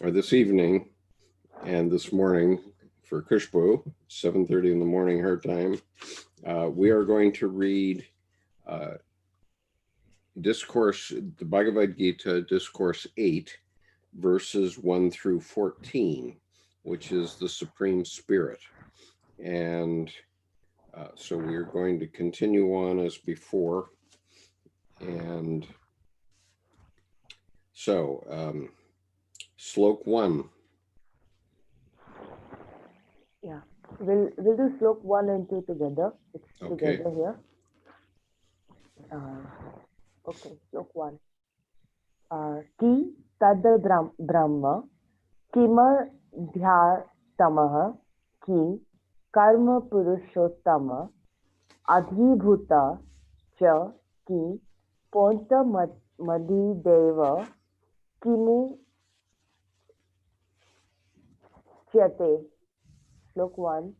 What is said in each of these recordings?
or this evening and this morning for Khushboo, 7:30 in the morning her time, we are going to read Discourse, the Bhagavad Gita, Discourse 8, verses 1 through 14, which is the Supreme Spirit. And so we're going to continue on as before. And so, Slok 1. Yeah, we'll do Slok 1 and 2 together. It's Okay. together here. Okay, Slok 1. Ki tad brahma kimar dhyatamaha ki karma purushottama adhibhuta cha ki ponta madhideva kimu Chate. Slok 1.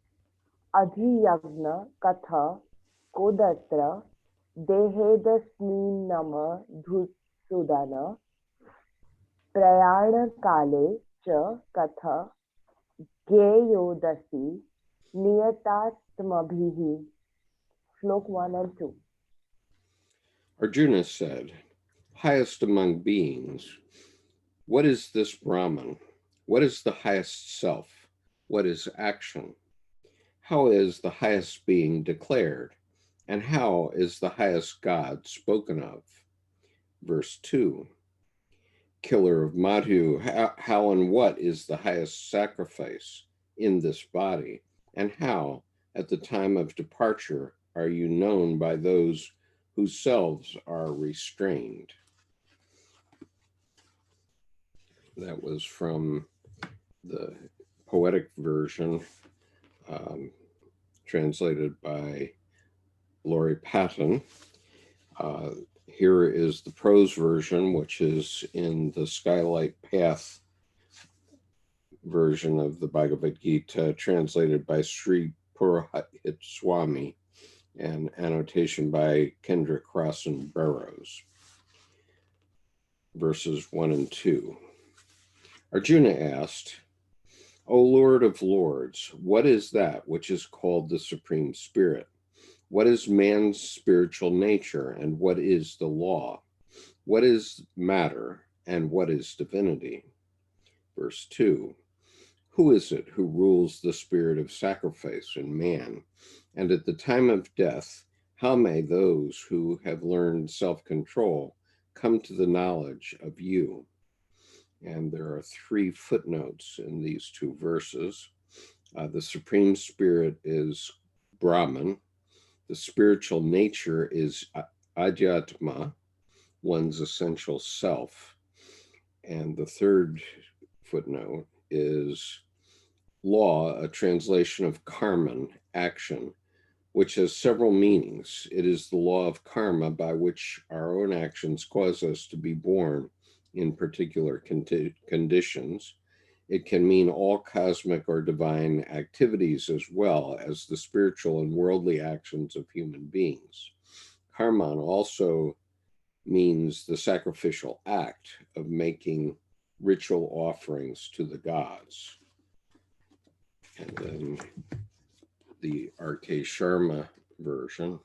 Adhiyagna katha kodatra dehedasminama dhusudana prayana kale cha katha gyeyodasi niyatatmabhihi. Slok 1 and 2. Arjuna said, highest among beings, what is this Brahman? What is the highest self? What is action? How is the highest being declared? And how is the highest God spoken of? Verse 2. Killer of Madhu, how and what is the highest sacrifice in this body? And how, at the time of departure, are you known by those whose selves are restrained? That was from the poetic version, translated by Laurie Patton. Here is the prose version, which is in the SkyLight Path version of the Bhagavad Gita, translated by Shri Purohit Swami, and annotation by Kendra, Crossen, Burroughs. Verses 1 and 2. Arjuna asked, O Lord of Lords, what is that which is called the Supreme Spirit? What is man's spiritual nature, and what is the law? What is matter, and what is divinity? Verse 2. Who is it who rules the spirit of sacrifice in man? And at the time of death, how may those who have learned self-control come to the knowledge of you? And there are 3 footnotes in these 2 verses. The Supreme Spirit is Brahman. The spiritual nature is Adhyatma, one's essential self. And the 3rd footnote is law, a translation of karman, action, which has several meanings. It is the law of karma by which our own actions cause us to be born in particular conditions. It can mean all cosmic or divine activities as well as the spiritual and worldly actions of human beings. Karman also means the sacrificial act of making ritual offerings to the gods. And then the R.K. Sharma version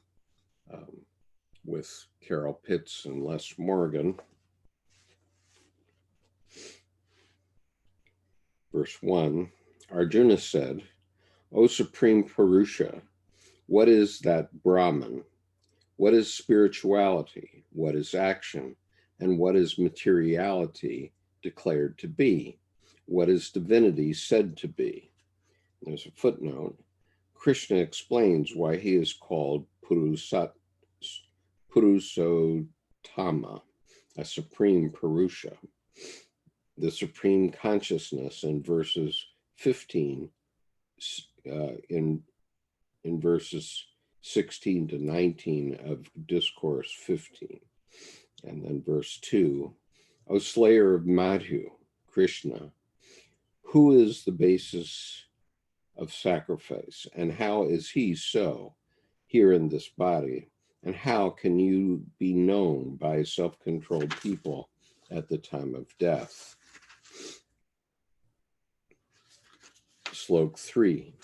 with Carol Pitts and Les Morgan. Verse 1, Arjuna said, O Supreme Purusha, what is that Brahman? What is spirituality? What is action? And what is materiality declared to be? What is divinity said to be? There's a footnote. Krishna explains why he is called Purusottama, a supreme Purusha. The supreme consciousness in verses 15, in verses 16 to 19 of Discourse 15. And then verse 2, O slayer of Madhu, Krishna, who is the basis of sacrifice, and how is he so here in this body? And how can you be known by self-controlled people at the time of death? Slok 3.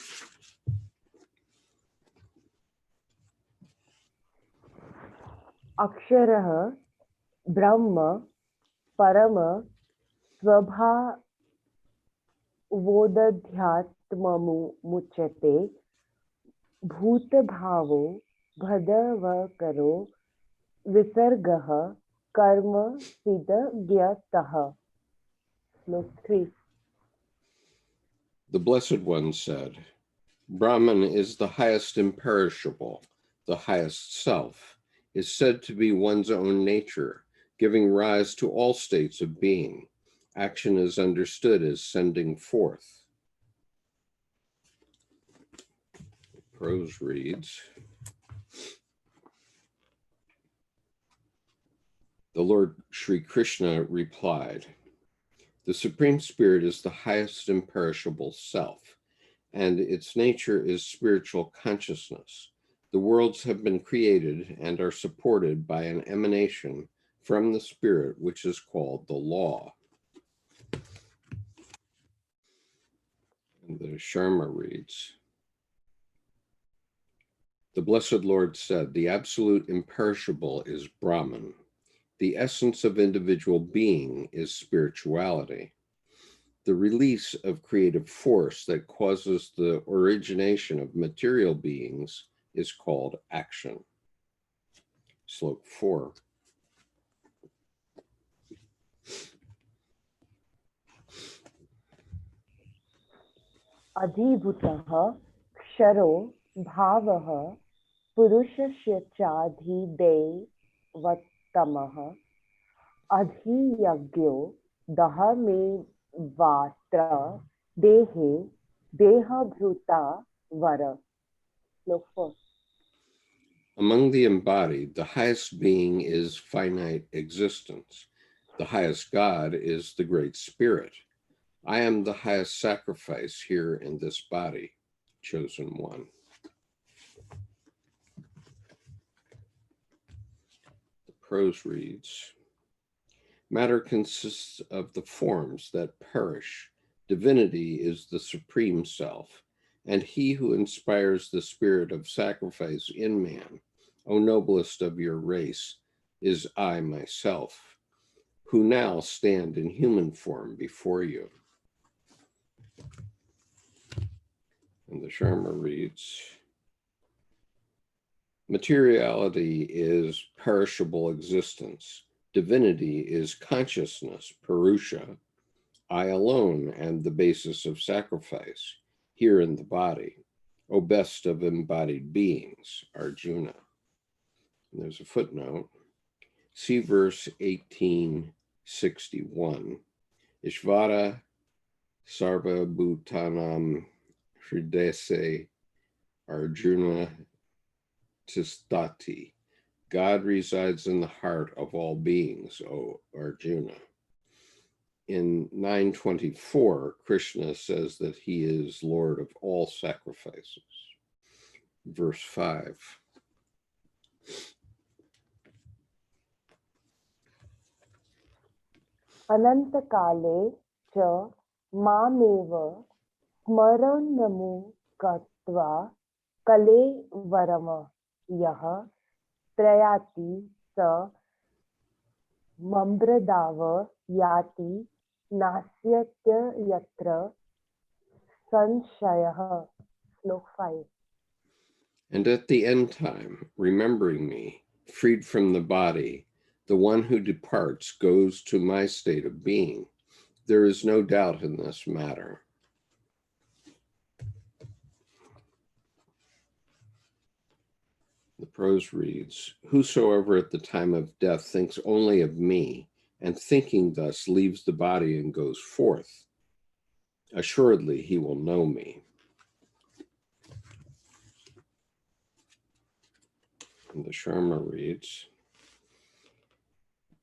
Aksharah Brahma Parama Svabhavodadhyatmamu muchyate Bhutabhavo Bhadavakaro Visargah Karma Siddha Gyataha. Slok 3. The Blessed One said, Brahman is the highest imperishable, the highest self, is said to be one's own nature, giving rise to all states of being. Action is understood as sending forth. Prose reads, the Lord Shri Krishna replied, the Supreme Spirit is the highest imperishable self, and its nature is spiritual consciousness. The worlds have been created and are supported by an emanation from the Spirit, which is called the law. And the Sharma reads, the Blessed Lord said, the absolute imperishable is Brahman. The essence of individual being is spirituality. The release of creative force that causes the origination of material beings is called action. Slok 4. Adhibhutah Ksharo Bhavah Purushasya Chadhidevattamah Adhiyagyo Dahame Vatra Dehe Dehabhuta Vara. Slok 4. Among the embodied, the highest being is finite existence. The highest God is the Great Spirit. I am the highest sacrifice here in this body, chosen one. The prose reads, matter consists of the forms that perish. Divinity is the supreme self, and he who inspires the spirit of sacrifice in man, O noblest of your race, is I myself, who now stand in human form before you. And the Sharma reads, materiality is perishable existence. Divinity is consciousness, Purusha. I alone am the basis of sacrifice here in the body, O best of embodied beings, Arjuna. And there's a footnote. See verse 1861. Ishvara Sarva Bhutanam Hridese Arjuna Tistati. God resides in the heart of all beings, O Arjuna. In 924, Krishna says that he is Lord of all sacrifices. Verse 5. Anantakale cha mameva smarannamu katva kale varama yaha trayati sa mambradav yati nasyatya yatra sanshayah. Slok 5. And at the end time, remembering me, freed from the body, the one who departs goes to my state of being. There is no doubt in this matter. The prose reads, whosoever at the time of death thinks only of me, and thinking thus leaves the body and goes forth, assuredly he will know me. And the Sharma reads,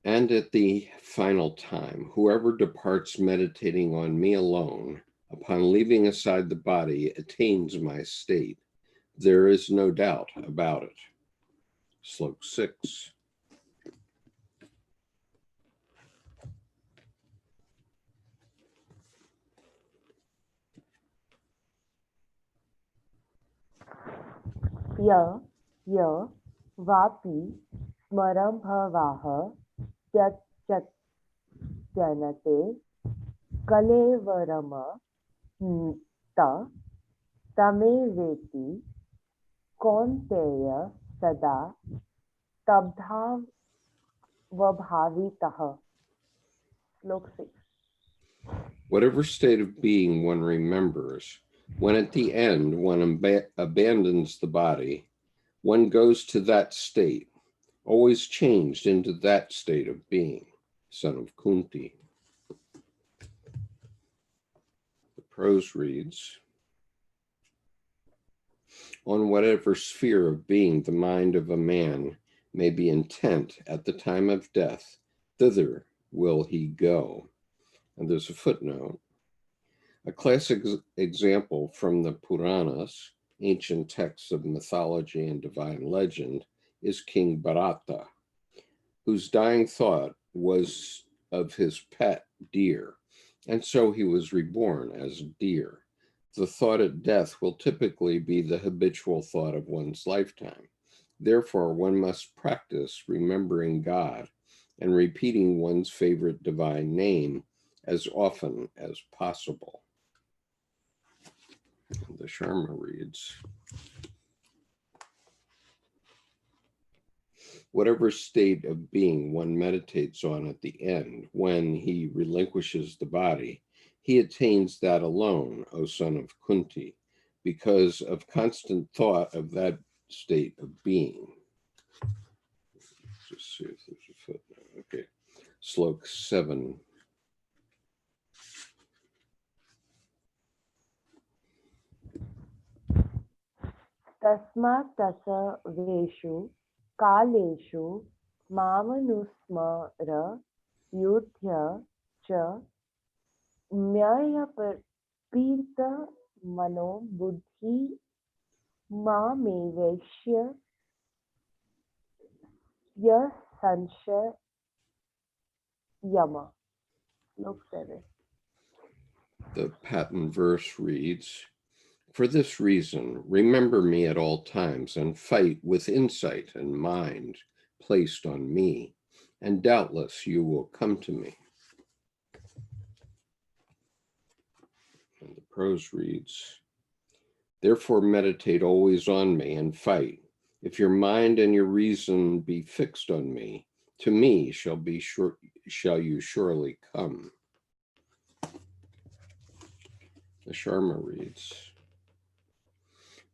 and at the final time, whoever departs meditating on me alone, upon leaving aside the body, attains my state. There is no doubt about it. Slok 6. य य वापि स्मरभवाः त्यजत्यनते कलेवरम त तमेवेति कौन्तेय सदा स्तब्धावभावितः. Slok 6. Whatever state of being one remembers, when at the end one abandons the body, one goes to that state, always changed into that state of being. Son of Kunti. The prose reads, on whatever sphere of being the mind of a man may be intent at the time of death, thither will he go. And there's a footnote. A classic example from the Puranas, ancient texts of mythology and divine legend, is King Bharata, whose dying thought was of his pet deer, and so he was reborn as a deer. The thought at death will typically be the habitual thought of one's lifetime. Therefore, one must practice remembering God and repeating one's favorite divine name as often as possible. The Sharma reads, whatever state of being one meditates on at the end, when he relinquishes the body, he attains that alone, O son of Kunti, because of constant thought of that state of being. Let's just see if there's a footnote. Okay, Slok 7. तस्मात् तस्वेषु कालेषु मामनुस्मर युध्य च मय्यर्पित मनो बुद्धि मामेवैष्य संशयम्. Slok 7. The Patton verse reads, for this reason, remember me at all times and fight with insight and mind placed on me, and doubtless you will come to me. And the prose reads, therefore meditate always on me and fight. If your mind and your reason be fixed on me, to me shall you surely come. The Sharma reads,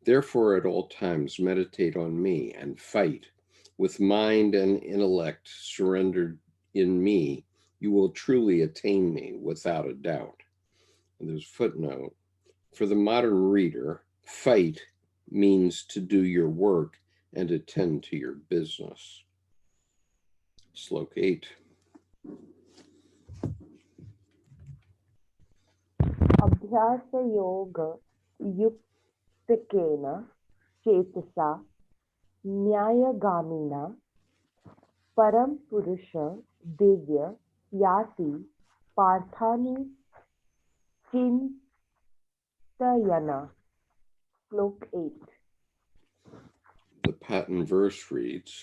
therefore at all times meditate on me and fight. With mind and intellect surrendered in me, you will truly attain me without a doubt. And there's a footnote. For the modern reader, fight means to do your work and attend to your business. Slok 8. अभ्यास योग युक्तकेन चेतसा न्यायगामिना परम पुरुष दिव्य याति पार्थानि चिन्तयन्. Slok 8. The Patton verse reads,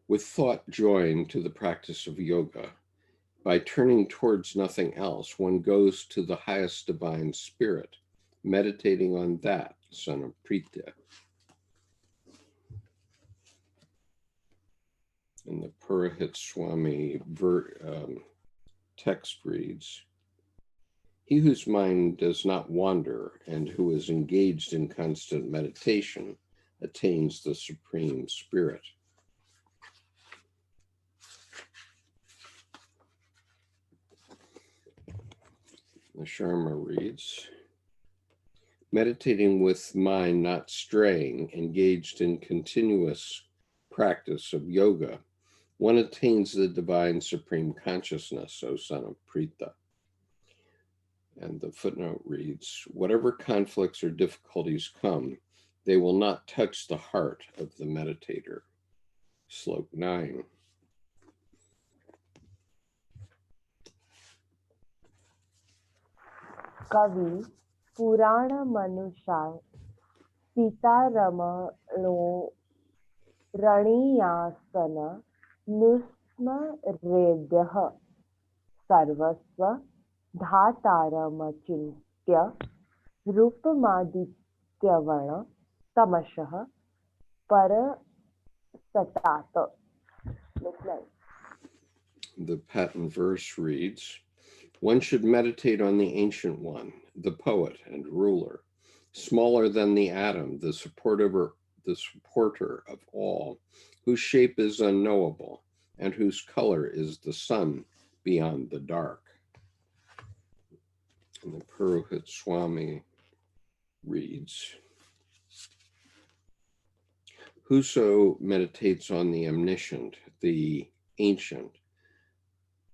with thought joined to the practice of yoga, by turning towards nothing else, one goes to the highest divine spirit, meditating on that, son of Prita. And the Purohit Swami text reads, he whose mind does not wander and who is engaged in constant meditation attains the supreme spirit. The Sharma reads, meditating with mind not straying, engaged in continuous practice of yoga, one attains the divine supreme consciousness, O son of Prita. And the footnote reads, whatever conflicts or difficulties come, they will not touch the heart of the meditator. Slok 9. कवि पुराण मनुषा सीतारम रणीयासन नुस्मरेद्यः सर्वस्व धातारमचिन्त्य रूपमादित्यवर्ण तमशः परसतात. The Patton verse reads, one should meditate on the Ancient One, the poet and ruler, smaller than the atom, the supporter of all, whose shape is unknowable, and whose color is the sun beyond the dark. And the Purohit Swami reads, whoso meditates on the omniscient, the ancient,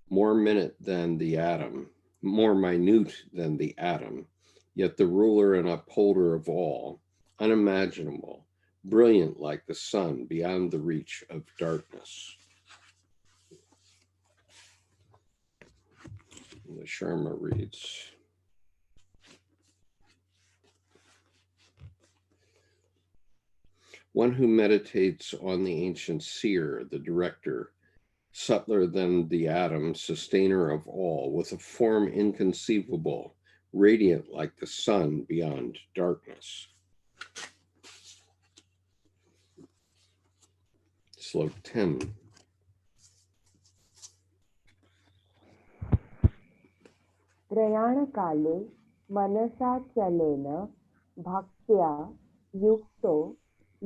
more minute than the atom, more minute than the atom, yet the ruler and upholder of all, unimaginable, brilliant like the sun beyond the reach of darkness. And the Sharma reads, one who meditates on the ancient seer, the director, subtler than the atom, sustainer of all, with a form inconceivable, radiant like the sun beyond darkness. Slok 10. प्रयाणकाले मनसाचलेन भक्त्या युक्तो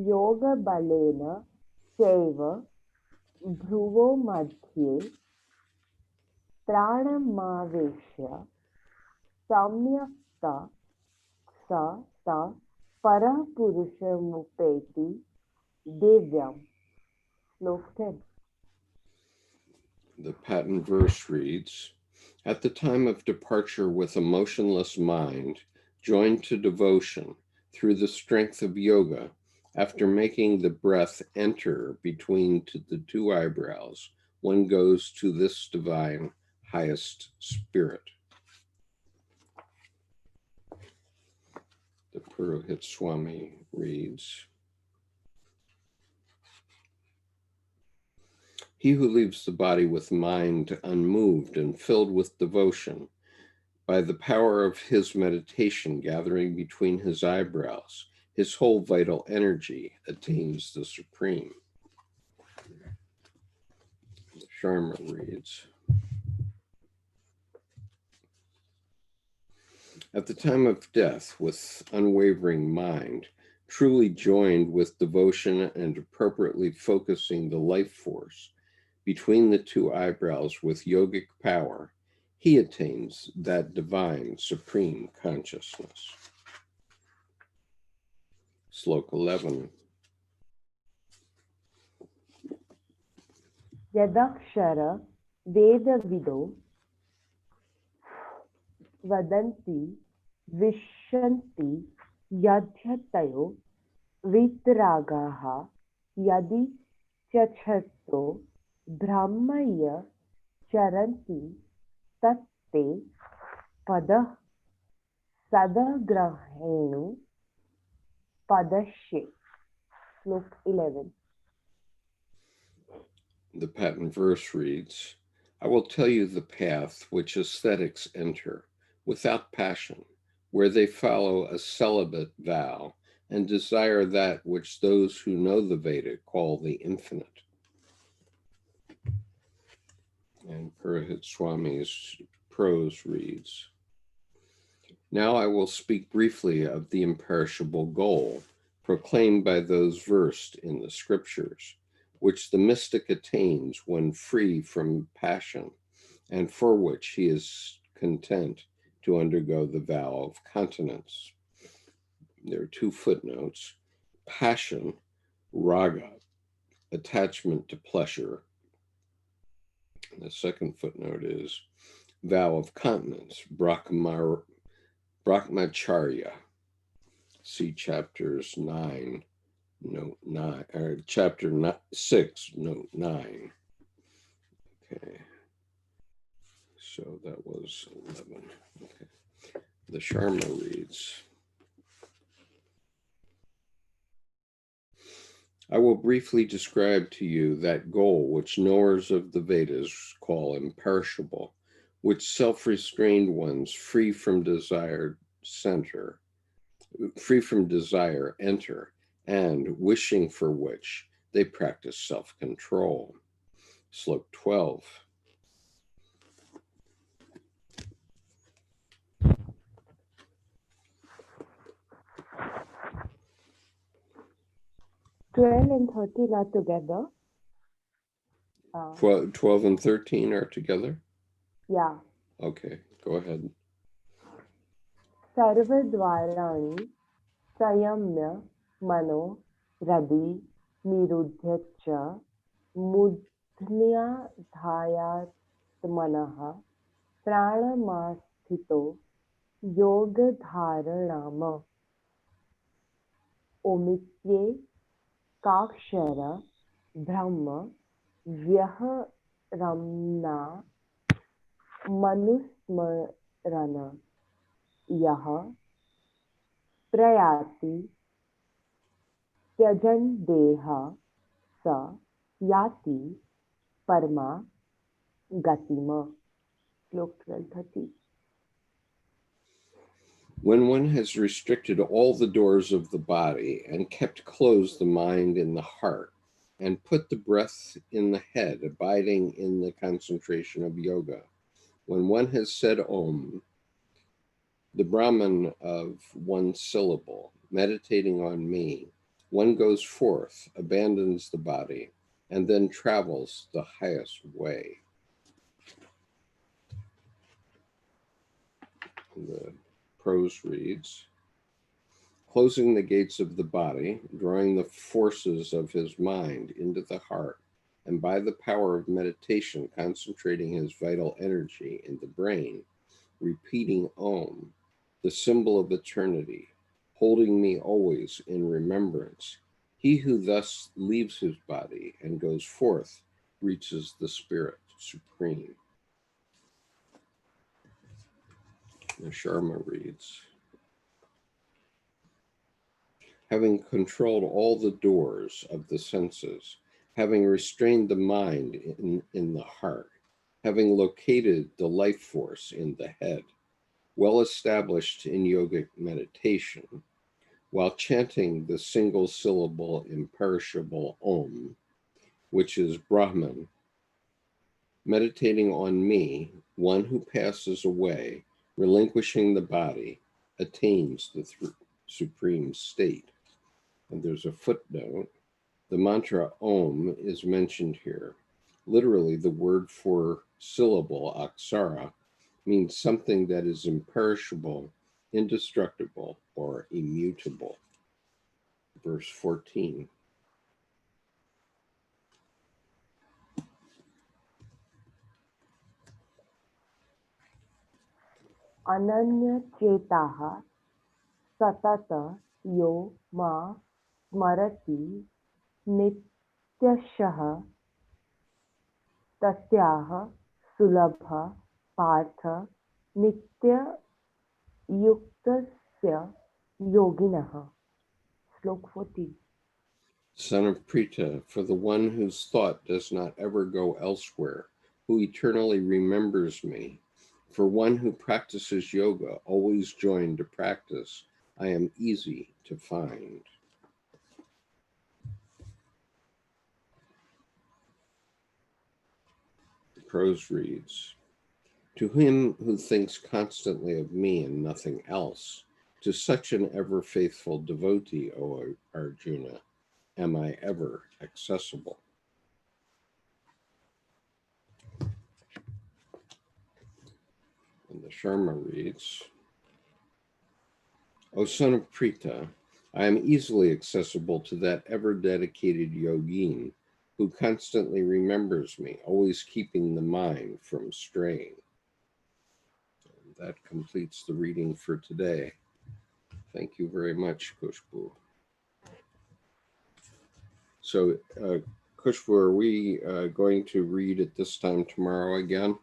योगबलेन चैव भ्रुवो मध्ये प्राणमावेश्य सम्यक्ता स परः पुरुषमुपैति दिव्यम्. Slok 10. The Patton verse reads, at the time of departure with a motionless mind, joined to devotion through the strength of yoga, after making the breath enter between the two eyebrows, one goes to this divine highest spirit. The Purohit Swami reads, he who leaves the body with mind unmoved and filled with devotion, by the power of his meditation gathering between his eyebrows, his whole vital energy attains the supreme. Sharma reads, at the time of death, with unwavering mind, truly joined with devotion and appropriately focusing the life force between the two eyebrows with yogic power, he attains that divine supreme consciousness. Slok 11. यदक्षर वेदविदो वदन्ति विशन्ति यद्यतयो वितरागाः यदि चक्षसो ब्रह्मय चरन्ति तत्ते पदः सदग्रहेणु पदश्ये. Slok 11. The Patton verse reads, I will tell you the path which ascetics enter without passion, where they follow a celibate vow and desire that which those who know the Veda call the infinite. And Purohit Swami's prose reads, now I will speak briefly of the imperishable goal proclaimed by those versed in the scriptures, which the mystic attains when free from passion, and for which he is content to undergo the vow of continence. There are two footnotes. Passion, raga, attachment to pleasure. And the second footnote is vow of continence, brahmacharya. See chapters 9, note 9, or chapter 6, note 9. Okay. So that was 11. Okay. The Sharma reads, I will briefly describe to you that goal which knowers of the Vedas call imperishable, which self-restrained ones free from desire enter, and wishing for which they practice self-control. Slok 12. Twelve and 13 are together. 12 and 13 are together? Yeah. Okay, go ahead. सर्वद्वाराणि संयम्य मनो हृदि निरुध्य च मूर्ध्याधायात्मनः प्राणमास्थितो योगधारणाम ओमित्येकाक्षर ब्रह्म व्यहरम्ना मनुस्मरण यः प्रयाति त्यजन् देह स याति परमा गतिम. Slok 12:30. When one has restricted all the doors of the body and kept closed the mind and the heart, and put the breath in the head, abiding in the concentration of yoga, when one has said Om, the Brahman of one syllable, meditating on me, one goes forth, abandons the body, and then travels the highest way. The prose reads, closing the gates of the body, drawing the forces of his mind into the heart, and by the power of meditation, concentrating his vital energy in the brain, repeating Om, the symbol of eternity, holding me always in remembrance. He who thus leaves his body and goes forth reaches the Spirit Supreme. The Sharma reads, having controlled all the doors of the senses, having restrained the mind in the heart, having located the life force in the head, well established in yogic meditation, while chanting the single syllable imperishable Om, which is Brahman, meditating on me, one who passes away, relinquishing the body, attains the supreme state. And there's a footnote. The mantra Om is mentioned here. Literally, the word for syllable, aksara, means something that is imperishable, indestructible, or immutable. Verse 14. अनन्यचेताः सतत यो मा स्मरति नित्यशः तस्याः सुलभ पार्थ नित्ययुक्तस्य योगिनः. Slok 40. Son of Prita, for the one whose thought does not ever go elsewhere, who eternally remembers me, for one who practices yoga, always joined to practice, I am easy to find. The prose reads, to him who thinks constantly of me and nothing else, to such an ever faithful devotee, O Arjuna, am I ever accessible. And the Sharma reads, O son of Prita, I am easily accessible to that ever dedicated yogin who constantly remembers me, always keeping the mind from straying. And that completes the reading for today. Thank you very much, Khushboo. So, Khushboo, are we going to read at this time tomorrow again?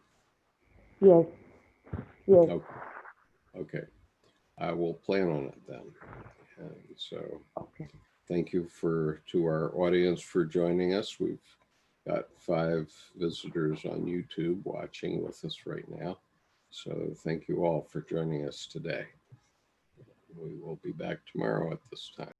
Yes. Yes. Okay. I will plan on it then. And so, Okay. thank you to our audience for joining us. We've got 5 visitors on YouTube watching with us right now. So thank you all for joining us today. We will be back tomorrow at this time.